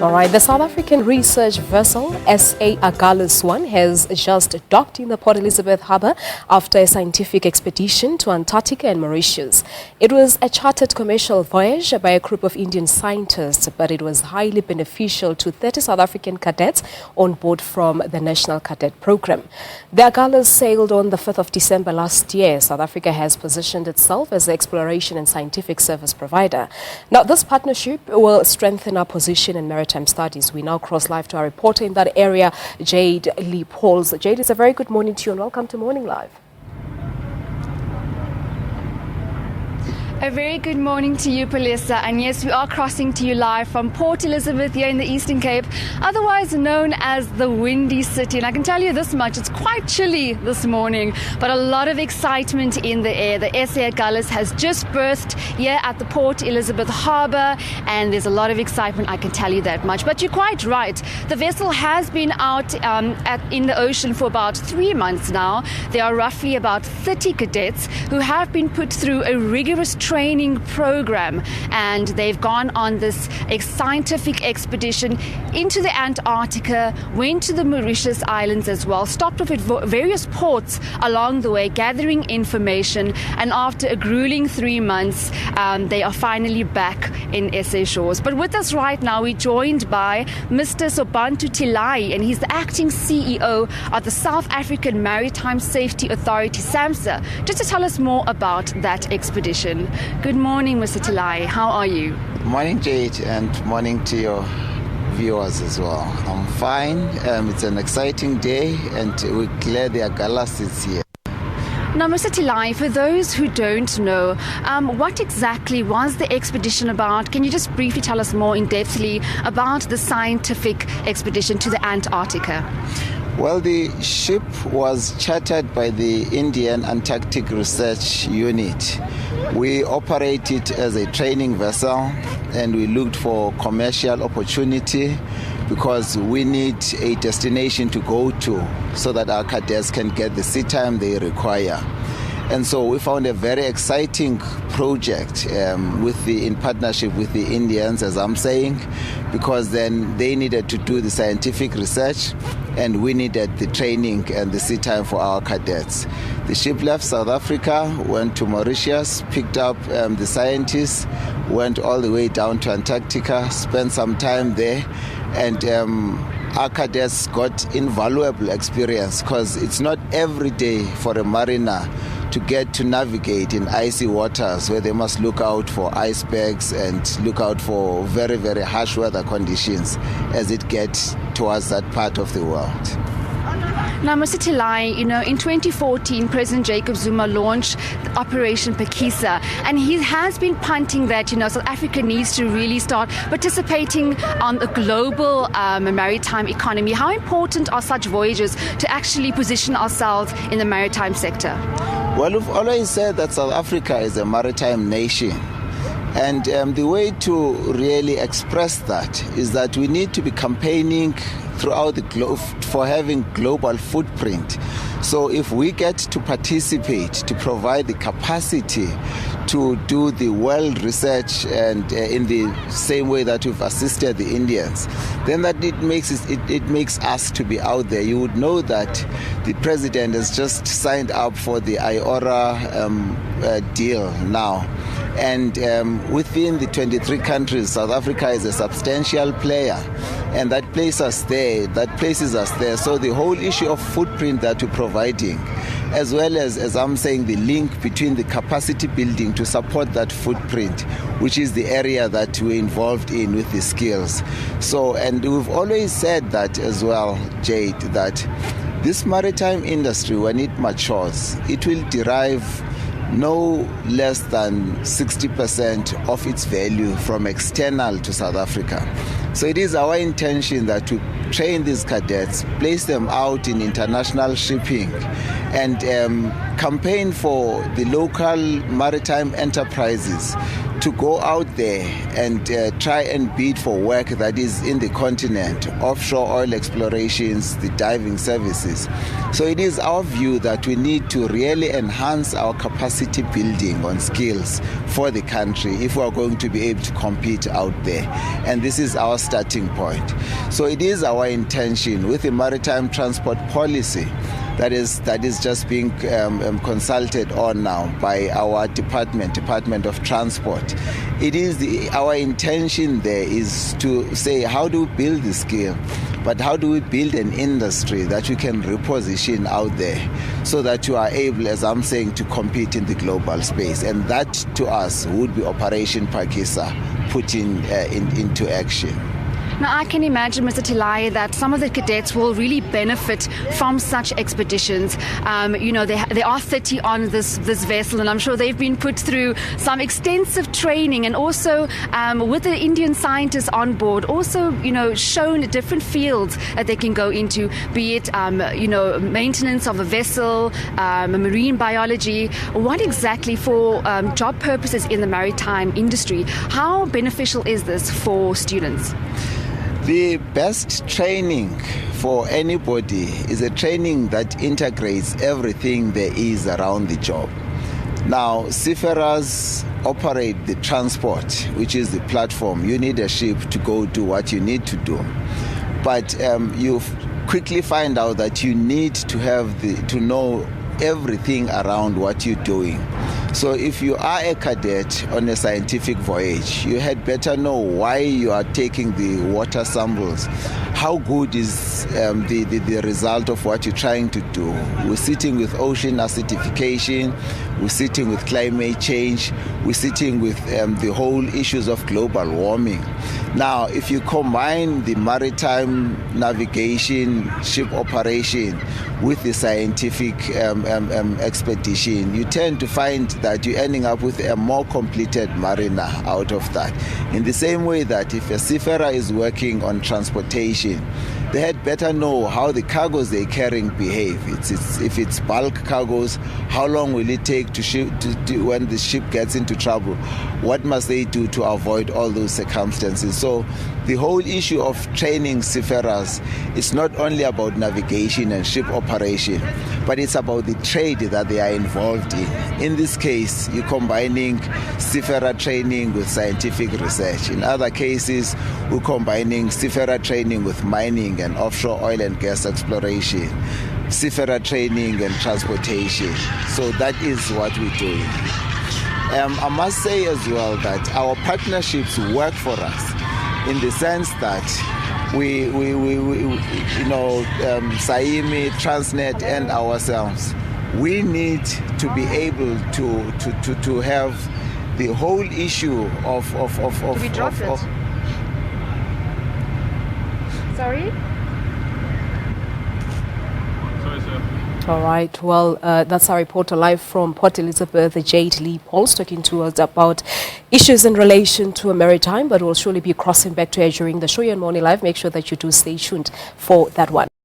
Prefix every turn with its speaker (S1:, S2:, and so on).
S1: All right, the South African research vessel SA Agulhas 1 has just docked in the Port Elizabeth harbour after a scientific expedition to Antarctica and Mauritius. It was a chartered commercial voyage by a group of Indian scientists, but it was highly beneficial to 30 South African cadets on board from the National Cadet Programme. The Agulhas sailed on the 5th of December last year. South Africa has positioned itself as an exploration and scientific service provider. Now, this partnership will strengthen our position in maritime studies. We now cross live to our reporter in that area, Jayed-leigh. Jayed, it's a very good morning to you and welcome to Morning Live.
S2: A very good morning to you, Palisa. And yes, we are crossing to you live from Port Elizabeth here in the Eastern Cape, otherwise known as the Windy City. And I can tell you this much, it's quite chilly this morning, but a lot of excitement in the air. The SA Agulhas has just berthed here at the Port Elizabeth harbour, and there's a lot of excitement, I can tell you that much. But you're quite right. The vessel has been out in the ocean for about 3 months now. There are roughly about 30 cadets who have been put through a rigorous training program, and they've gone on this scientific expedition into the Antarctica, went to the Mauritius Islands as well, stopped off at various ports along the way, gathering information, and after a grueling 3 months, they are finally back in SA shores. But with us right now, we're joined by Mr. Jayed-leigh, and he's the acting CEO of the South African Maritime Safety Authority, SABC, just to tell us more about that expedition. Good morning, Mr. Jayed-leigh. How are you?
S3: Morning, Jade, and morning to your viewers as well. I'm fine. It's an exciting day, and we're glad the Agulhas is here.
S2: Now, Mr. Jayed-leigh, for those who don't know, what exactly was the expedition about? Can you just briefly tell us more in-depthly about the scientific expedition to the Antarctica?
S3: Well, the ship was chartered by the Indian Antarctic Research Unit. We operated as a training vessel, and we looked for commercial opportunity because we need a destination to go to so that our cadets can get the sea time they require. And so we found a very exciting project in partnership with the Indians, as I'm saying, because then they needed to do the scientific research and we needed the training and the sea time for our cadets. The ship left South Africa, went to Mauritius, picked up the scientists, went all the way down to Antarctica, spent some time there, and our cadets got invaluable experience because it's not every day for a mariner to get to navigate in icy waters where they must look out for icebergs and look out for very, very harsh weather conditions as it gets towards that part of the world.
S2: Now, Mr. Jayed-leigh, in 2014, President Jacob Zuma launched Operation Phakisa, and he has been punting that, South Africa needs to really start participating on a global maritime economy. How important are such voyages to actually position ourselves in the maritime sector?
S3: Well, we've always said that South Africa is a maritime nation. And the way to really express that is that we need to be campaigning throughout the globe for having global footprint. So if we get to participate, to provide the capacity to do the world research and in the same way that we've assisted the Indians, then that it makes us to be out there. You would know that the president has just signed up for the IORA deal now. And within the 23 countries, South Africa is a substantial player, and that places us there. So the whole issue of footprint that we're providing, as well as I'm saying, the link between the capacity building to support that footprint, which is the area that we're involved in with the skills. So, and we've always said that as well, Jade, that this maritime industry, when it matures, it will derive no less than 60% of its value from external to South Africa. So it is our intention that to train these cadets, place them out in international shipping, and campaign for the local maritime enterprises to go out there and try and bid for work that is in the continent, offshore oil explorations, the diving services. So it is our view that we need to really enhance our capacity building on skills for the country if we are going to be able to compete out there. And this is our starting point. So it is our intention with the maritime transport policy that is just being consulted on now by our Department of Transport. It is our intention there is to say, how do we build the skill, but how do we build an industry that we can reposition out there so that you are able, as I'm saying, to compete in the global space. And that to us would be Operation Pakisa put into action.
S2: Now, I can imagine, Mr. Jayed-leigh, that some of the cadets will really benefit from such expeditions. There are 30 on this vessel, and I'm sure they've been put through some extensive training, and also with the Indian scientists on board, also, shown different fields that they can go into, be it, maintenance of a vessel, marine biology. What exactly for job purposes in the maritime industry? How beneficial is this for students?
S3: The best training for anybody is a training that integrates everything there is around the job. Now, seafarers operate the transport, which is the platform. You need a ship to go do what you need to do. But you quickly find out that you need to know everything around what you're doing. So if you are a cadet on a scientific voyage, you had better know why you are taking the water samples. How good is the result of what you're trying to do? We're sitting with ocean acidification, we're sitting with climate change, we're sitting with the whole issues of global warming. Now, if you combine the maritime navigation, ship operation with the scientific expedition, you tend to find that you're ending up with a more completed mariner out of that. In the same way that if a seafarer is working on transportation, they had better know how the cargoes they're carrying behave. If it's bulk cargoes, how long will it take when the ship gets into trouble? What must they do to avoid all those circumstances? So the whole issue of training seafarers is not only about navigation and ship operation, but it's about the trade that they are involved in. In this case, you're combining seafarer training with scientific research. In other cases, we're combining seafarer training with mining and offshore oil and gas exploration, seafarer training and transportation. So that is what we're doing. I must say as well that our partnerships work for us in the sense that Saimi, Transnet, and ourselves, we need to be able to have the whole issue of
S2: we dropped it. Sorry?
S4: Sorry, sir.
S1: All right. Well, that's our reporter live from Port Elizabeth, Jayed-leigh Pauls, talking to us about issues in relation to maritime, but we'll surely be crossing back to her during the show. And Morning Live, make sure that you do stay tuned for that one.